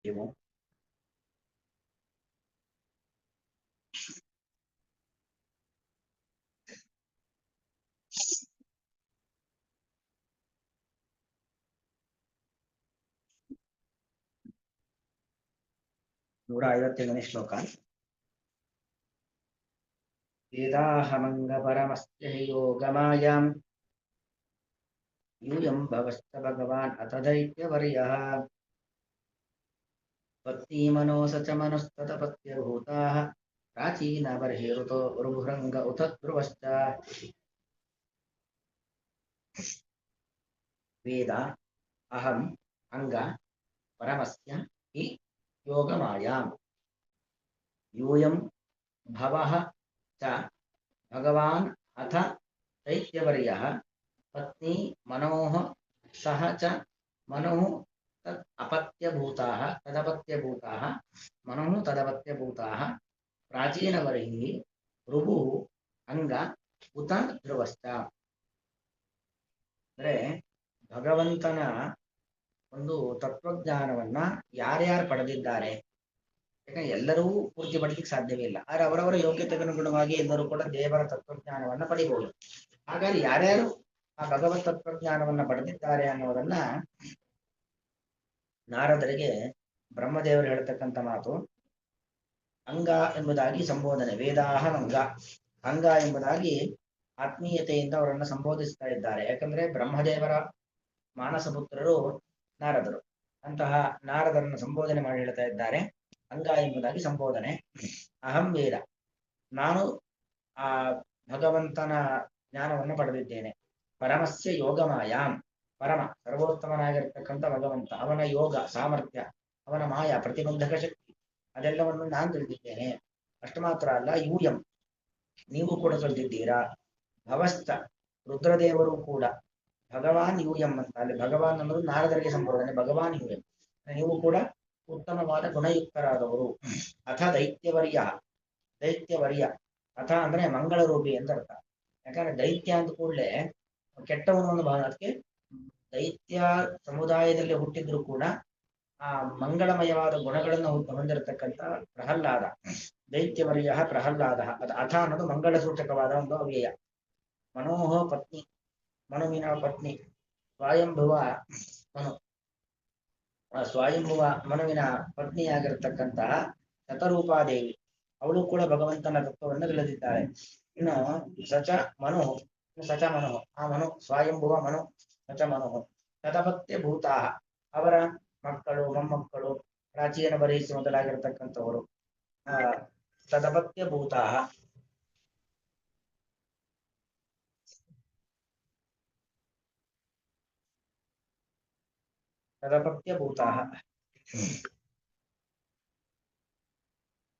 ನೀವು ನೂರ 51ನೇ ಶ್ಲೋಕ. ವೇದಾಹಮಂಗ ಪರಮಸ್ಯ ಯೋಗಮಾಯಾಂ ಯೂಯಂ ಭವಶ್ಚ ಭಗವಾನ್ ಅಥ ದೈತ್ಯವರ್ಯಃ ಪತ್ನೀಮನೋ ಸ ಚ ಮನಸ್ತತಪತ್ಯಭೂತಾಃ ಪ್ರಾಚೀನ ಬರ್ಹಿಋತೋ ಋಭುರಂಗ ಉತ ಧ್ರುವಶ್ಚ. ವೇದ ಅಹಂ ಅಂಗ ಪರಮಸ್ಯ ಹಿ ಯೋಗಮಾಯಾಂ ಯೂಯಂ ಭವಃ ಚ ಭಗವಾನ್ ಅಥ ದೈತ್ಯವರ್ಯಃ ಪತ್ನಿ ಮನೋಃ ಸಹ ಚ ಮನೋಃ ತದ್ ಅಪತ್ಯಭೂತಾಃ ತದಪತ್ಯಭೂತಾಃ ಮನೋಃ ತದಪತ್ಯಭೂತಾಃ ಪ್ರಾಚೀನವರ್ಹಿಃ ಋಭುಃ ಅಂಗ ಉತ ಧ್ರುವಶ್ಚ. ಅಂದ್ರೆ ಭಗವಂತನ ಒಂದು ತತ್ವಜ್ಞಾನವನ್ನ ಯಾರ್ಯಾರು ಪಡೆದಿದ್ದಾರೆ, ಯಾಕಂದ್ರೆ ಎಲ್ಲರೂ ಪೂರ್ತಿ ಪಡೆಯಲಿಕ್ಕೆ ಸಾಧ್ಯವೇ ಇಲ್ಲ. ಆದ್ರೆ ಅವರವರ ಯೋಗ್ಯತೆಗನುಗುಣವಾಗಿ ಎಲ್ಲರೂ ಕೂಡ ದೇವರ ತತ್ವಜ್ಞಾನವನ್ನ ಪಡಿಬಹುದು. ಹಾಗಾಗಿ ಯಾರ್ಯಾರು ಆ ಭಗವತ್ ತತ್ವಜ್ಞಾನವನ್ನ ಪಡೆದಿದ್ದಾರೆ ಅನ್ನೋದನ್ನ ನಾರದರಿಗೆ ಬ್ರಹ್ಮದೇವರು ಹೇಳ್ತಕ್ಕಂಥ ಮಾತು. ಅಂಗ ಎಂಬುದಾಗಿ ಸಂಬೋಧನೆ, ವೇದಾಹಂ ಅಂಗ, ಅಂಗ ಎಂಬುದಾಗಿ ಆತ್ಮೀಯತೆಯಿಂದ ಅವರನ್ನು ಸಂಬೋಧಿಸ್ತಾ ಇದ್ದಾರೆ. ಯಾಕಂದ್ರೆ ಬ್ರಹ್ಮದೇವರ ಮಾನಸ ಪುತ್ರರು ನಾರದರು. ಅಂತಹ ನಾರದರನ್ನು ಸಂಬೋಧನೆ ಮಾಡಿ ಹೇಳ್ತಾ ಇದ್ದಾರೆ. ಅಂಗ ಎಂಬುದಾಗಿ ಸಂಬೋಧನೆ. ಅಹಂ ವೇದ, ನಾನು ಆ ಭಗವಂತನ ಜ್ಞಾನವನ್ನು ಪಡೆದಿದ್ದೇನೆ. ಪರಮಸ್ಯ ಯೋಗಮಾಯಾಂ, ಪರಮ ಸರ್ವೋತ್ತಮನಾಗಿರ್ತಕ್ಕಂಥ ಭಗವಂತ, ಅವನ ಯೋಗ ಸಾಮರ್ಥ್ಯ, ಅವನ ಮಾಯ ಪ್ರತಿಬಂಧಕ ಶಕ್ತಿ, ಅದೆಲ್ಲವನ್ನು ನಾನು ತಿಳಿದಿದ್ದೇನೆ. ಅಷ್ಟು ಮಾತ್ರ ಅಲ್ಲ, ಯೂಯಂ, ನೀವು ಕೂಡ ತಿಳಿದಿದ್ದೀರಾ. ಭವಶ್ಚ, ರುದ್ರದೇವರು ಕೂಡ. ಭಗವಾನ್ ಯೂಯಂ ಅಂತ, ಅಲ್ಲಿ ಭಗವಾನ್ ಅನ್ನೋದು ನಾರದರಿಗೆ ಸಂಬೋಧನೆ. ಭಗವಾನ್ ಯೂಯಂ, ನೀವು ಕೂಡ ಉತ್ತಮವಾದ ಗುಣಯುಕ್ತರಾದವರು. ಅಥ ದೈತ್ಯವರ್ಯ, ದೈತ್ಯವರ್ಯ, ಅಥ ಅಂದ್ರೆ ಮಂಗಳ ರೂಪಿ ಅಂತ ಅರ್ಥ. ಯಾಕಂದ್ರೆ ದೈತ್ಯ ಅಂತ ಕೂಡಲೇ ಕೆಟ್ಟವನು ಒಂದು ಭಾವ. ಅದಕ್ಕೆ ದೈತ್ಯ ಸಮುದಾಯದಲ್ಲಿ ಹುಟ್ಟಿದ್ರು ಕೂಡ ಆ ಮಂಗಳಮಯವಾದ ಗುಣಗಳನ್ನು ಹೊಂದಿರತಕ್ಕಂಥ ಪ್ರಹ್ಲಾದ, ದೈತ್ಯವರ್ಯ ಪ್ರಹ್ಲಾದ. ಅಥ ಅನ್ನೋದು ಮಂಗಳ ಸೂಚಕವಾದ ಒಂದು ಅವ್ಯಯ. ಮನೋಹ ಪತ್ನಿ, ಮನುವಿನ ಪತ್ನಿ ಸ್ವಯಂಭುವ ಮನು, ಸ್ವಯಂಭುವ ಮನುವಿನ ಪತ್ನಿಯಾಗಿರ್ತಕ್ಕಂತಹ ಶತರೂಪಾದೇವಿ, ಅವಳು ಕೂಡ ಭಗವಂತನ ತತ್ವವನ್ನು ತಿಳಿದಿದ್ದಾಳೆ. ಇನ್ನು ಸಚ ಮನು, ಸಚ ಮನು, ಆ ಮನು ಸ್ವಯಂಭುವ ಮನು ಸಚ ಮನು ತದಪತ್ಯ ಭೂತಾ, ಅವರ ಮಕ್ಕಳು ಮೊಮ್ಮಕ್ಕಳು ಪ್ರಾಚೀನ ಬರೀಸಿ ಮೊದಲಾಗಿರ್ತಕ್ಕಂಥವರು ತದಪತ್ಯ ಭೂತಾ, ತದಪತ್ಯ ಭೂತಾ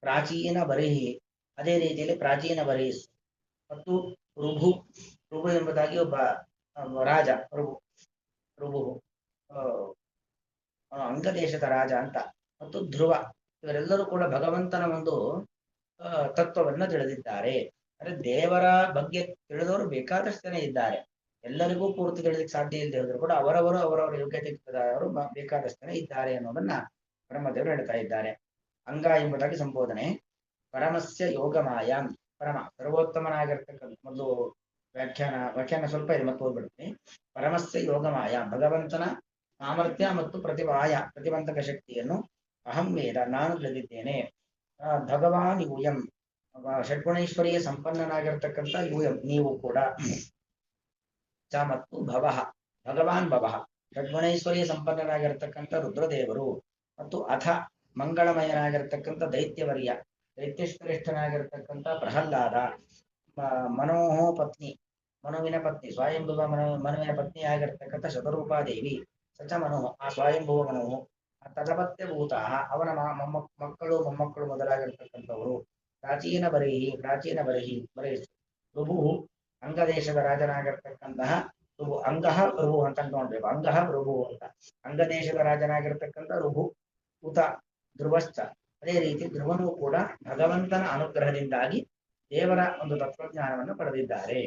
ಪ್ರಾಚೀನ ಬರಿಹಿ, ಅದೇ ರೀತಿಯಲ್ಲಿ ಪ್ರಾಚೀನ ಬರೀಸ್ ಮತ್ತು ಋಭು, ಋಭು ಎಂಬುದಾಗಿ ಒಬ್ಬ ರಾಜ, ಋಭು ಅಂಗದೇಶದ ರಾಜ ಅಂತ, ಮತ್ತು ಧ್ರುವ, ಇವರೆಲ್ಲರೂ ಕೂಡ ಭಗವಂತನ ಒಂದು ತತ್ವವನ್ನ ತಿಳಿದಿದ್ದಾರೆ. ಅಂದ್ರೆ ದೇವರ ಬಗ್ಗೆ ತಿಳಿದವರು ಬೇಕಾದಷ್ಟು ಜನ ಇದ್ದಾರೆ. ಎಲ್ಲರಿಗೂ ಪೂರ್ತಿ ತಿಳಿದಕ್ಕೆ ಸಾಧ್ಯ ಇಲ್ಲದೆ ಹೋದ್ರು ಕೂಡ ಅವರವರು ಅವರವರ ಯೋಗ್ಯತೆ ಅವರು ಬೇಕಾದಷ್ಟು ಜನ ಇದ್ದಾರೆ ಅನ್ನೋದನ್ನ ಬ್ರಹ್ಮದೇವರು ಹೇಳ್ತಾ ಇದ್ದಾರೆ. ಅಂಗ ಎಂಬುದಾಗಿ ಸಂಬೋಧನೆ. ಪರಮಸ್ಯ ಯೋಗಮಾಯಾಂ, ಪರಮ ಸರ್ವೋತ್ತಮನಾಗಿರ್ತಕ್ಕಂಥ ಒಂದು ವ್ಯಾಖ್ಯಾನ ಸ್ವಲ್ಪ ಇದೆ, ಮತ್ತೆ ಓದ್ಬಿಡ್ತೀನಿ. ಪರಮಸ್ಯ ಯೋಗಮಾಯ, ಭಗವಂತನ ಸಾಮರ್ಥ್ಯ ಮತ್ತು ಪ್ರತಿಬಂಧಕ ಶಕ್ತಿಯನ್ನು ಅಹಂ ವೇದ, ನಾನು ತಿಳಿದಿದ್ದೇನೆ. ಭಗವಾನ್ ಯೂಯಂ, ಷಡ್ಗುಣೈಶ್ವರ್ಯ ಸಂಪನ್ನನಾಗಿರ್ತಕ್ಕಂಥ ಯೂಯಂ, ನೀವು ಕೂಡ. ಚ ಮತ್ತು ಭವಃ, ಭಗವಾನ್ ಭವಃ, ಷಡ್ಗುಣೈಶ್ವರ್ಯ ಸಂಪನ್ನನಾಗಿರ್ತಕ್ಕಂಥ ರುದ್ರದೇವರು. ಮತ್ತು ಅಥ ಮಂಗಳಮಯನಾಗಿರ್ತಕ್ಕಂಥ ದೈತ್ಯವರ್ಯ, ದೈತ್ಯಶ್ರೇಷ್ಠನಾಗಿರ್ತಕ್ಕಂಥ ಪ್ರಹ್ಲಾದ. ಮನೋಹ ಪತ್ನಿ, ಮನುವಿನ ಪತ್ನಿ, ಸ್ವಯಂಭುವ ಮನುವಿನ ಪತ್ನಿಯಾಗಿರ್ತಕ್ಕಂಥ ಶತರೂಪಾದೇವಿ. ಸಚ ಮನೋಹ, ಆ ಸ್ವಯಂಭುವ ಮನೋಹು. ತದಪತ್ಯಭೂತ, ಅವನ ಮಕ್ಕಳು ಮೊಮ್ಮಕ್ಕಳು ಮೊದಲಾಗಿರ್ತಕ್ಕಂಥವರು. ಪ್ರಾಚೀನ ಬರಿಹಿ ಋಭು, ಅಂಗದೇಶದ ರಾಜನಾಗಿರ್ತಕ್ಕಂತಹ ಋಭು. ಅಂಗಃ ಋಭು ಅಂತ ನೋಡ್ಬೇಕು, ಅಂಗಃ ಋಭು ಅಂತ. ಅಂಗದೇಶದ ರಾಜನಾಗಿರ್ತಕ್ಕಂಥ ಋಭು ಉತ ಧ್ರುವಶ್ಚ, ಅದೇ ರೀತಿ ಧ್ರುವನು ಕೂಡ ಭಗವಂತನ ಅನುಗ್ರಹದಿಂದಾಗಿ ದೇವರ ಒಂದು ತತ್ವಜ್ಞಾನವನ್ನು ಪಡೆದಿದ್ದಾರೆ.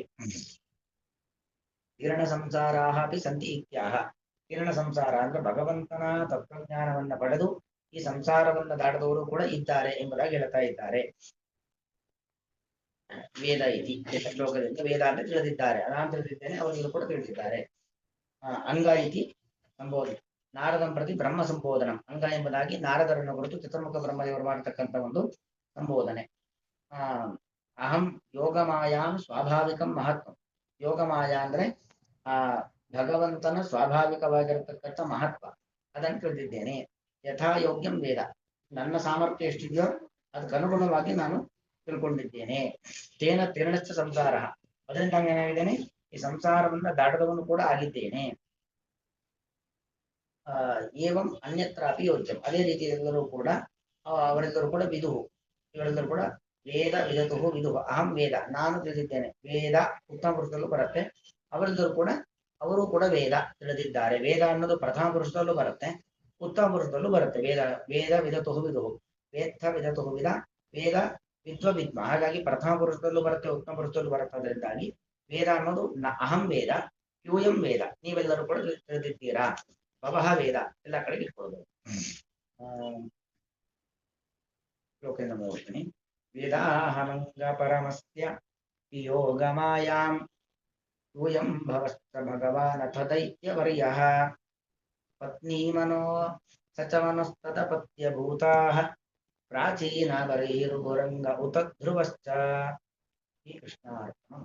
ಕಿರಣ ಸಂಸಾರಾ ಅಪಿ ಸಂತಿ ಇತ್ಯಾಹ. ಕಿರಣ ಸಂಸಾರ ಅಂದ್ರೆ ಭಗವಂತನ ತತ್ವಜ್ಞಾನವನ್ನ ಪಡೆದು ಈ ಸಂಸಾರವನ್ನು ದಾಟದವರು ಕೂಡ ಇದ್ದಾರೆ ಎಂಬುದಾಗಿ ಹೇಳ್ತಾ ಇದ್ದಾರೆ. ವೇದ ಇತಿ ಶ್ಲೋಕದಿಂದ ವೇದ ಅಂತ ತಿಳಿದಿದ್ದಾರೆ, ನಾನು ತಿಳಿದಿದ್ದೇನೆ, ಅವರಿಗೂ ಕೂಡ ತಿಳಿದಿದ್ದಾರೆ. ಅಂಗ ಇತಿ ಸಂಬೋಧನೆ, ನಾರದಂ ಪ್ರತಿ ಬ್ರಹ್ಮ ಸಂಬೋಧನ, ಅಂಗ ಎಂಬುದಾಗಿ ನಾರದರನ್ನು ಕುರಿತು ಚತುರ್ಮುಖ ಬ್ರಹ್ಮದೇವರು ಮಾಡತಕ್ಕಂಥ ಒಂದು ಸಂಬೋಧನೆ. ಅಹಂ ಯೋಗಮಾಯಾಂ ಸ್ವಾಭಾವಿಕಂ ಮಹತ್ವ, ಯೋಗಮಾಯ ಅಂದ್ರೆ ಆ ಭಗವಂತನ ಸ್ವಾಭಾವಿಕವಾಗಿರತಕ್ಕಂಥ ಮಹತ್ವ ಅದನ್ನು ತಿಳಿದಿದ್ದೇನೆ. ಯಥಾ ಯೋಗ್ಯಂ ವೇದ, ನನ್ನ ಸಾಮರ್ಥ್ಯ ಎಷ್ಟಿದೆಯೋ ಅದಕ್ಕನುಗುಣವಾಗಿ ನಾನು ತಿಳ್ಕೊಂಡಿದ್ದೇನೆ. ತೇನ ತೀರ್ಣಶ್ಚ ಸಂಸಾರ, ಅದರಿಂದ ಏನಾಗಿದ್ದೇನೆ, ಈ ಸಂಸಾರವನ್ನ ದಾಟದವನು ಕೂಡ ಆಗಿದ್ದೇನೆ. ಏವಂ ಅನ್ಯತ್ರಾಪಿ ಯೋಚ್ಯಂ, ಅದೇ ರೀತಿ ಎಲ್ಲರೂ ಕೂಡ ಅವರೆಲ್ಲರೂ ಕೂಡ ವಿದುಹು, ಇವರೆಲ್ಲರೂ ಕೂಡ ವೇದ ವಿದತುಹು ವಿದುಹು. ಅಹಂ ವೇದ, ನಾನು ತಿಳಿದಿದ್ದೇನೆ. ವೇದ ಉತ್ತಮ ಪುರುಷದಲ್ಲೂ ಬರುತ್ತೆ, ಅವರೆಲ್ಲರೂ ಕೂಡ ಅವರು ಕೂಡ ವೇದ ತಿಳಿದಿದ್ದಾರೆ. ವೇದ ಅನ್ನೋದು ಪ್ರಥಮ ಪುರುಷದಲ್ಲೂ ಬರುತ್ತೆ, ಉತ್ತಮ ಪುರುಷದಲ್ಲೂ ಬರುತ್ತೆ. ವೇದ ವೇದ ವಿದತುಹು ವಿದುಹು, ವೇತ್ತ ವಿದತುಹು ವಿದ, ವೇದ ವಿದ್ವ ವಿದ್ಮ. ಹಾಗಾಗಿ ಪ್ರಥಮ ಪುರುಷದಲ್ಲೂ ಬರುತ್ತೆ, ಉತ್ತಮ ಪುರುಷದಲ್ಲೂ ಬರುತ್ತೆ. ಅದರಿಂದಾಗಿ ವೇದ ಅನ್ನೋದು ಅಹಂ ವೇದ, ಯೂಯಂ ವೇದ, ನೀವೆಲ್ಲರೂ ಕೂಡ ತಿಳಿದಿದ್ದೀರಾ. ಭವಃ ವೇದ, ಎಲ್ಲ ಕಡೆಗೆ ಇಟ್ಕೊಳ್ಬಹುದು. ಶ್ಲೋಕದಿಂದ ಓದ್ತೀನಿ. ವೇದಾಹಮಂಗ ಪರಮಸ್ಯ ಯೋಗಮಾಯಾಂ ಯೂಯಂ ಭವಶ್ಚ ಭಗವಾನಥ ದೈತ್ಯವರ್ಯಃ ಪತ್ನಿ ಮನೋ ಸಚಮನಸ್ತತ ಪತ್ಯಭೂತಾಃ ಪ್ರಾಚೀನ ಬರೀರುಗುರಂಗ ಉತ ಧ್ರುವಶ್ಚ. ಶ್ರೀಕೃಷ್ಣಾರ್ಪಣಂ.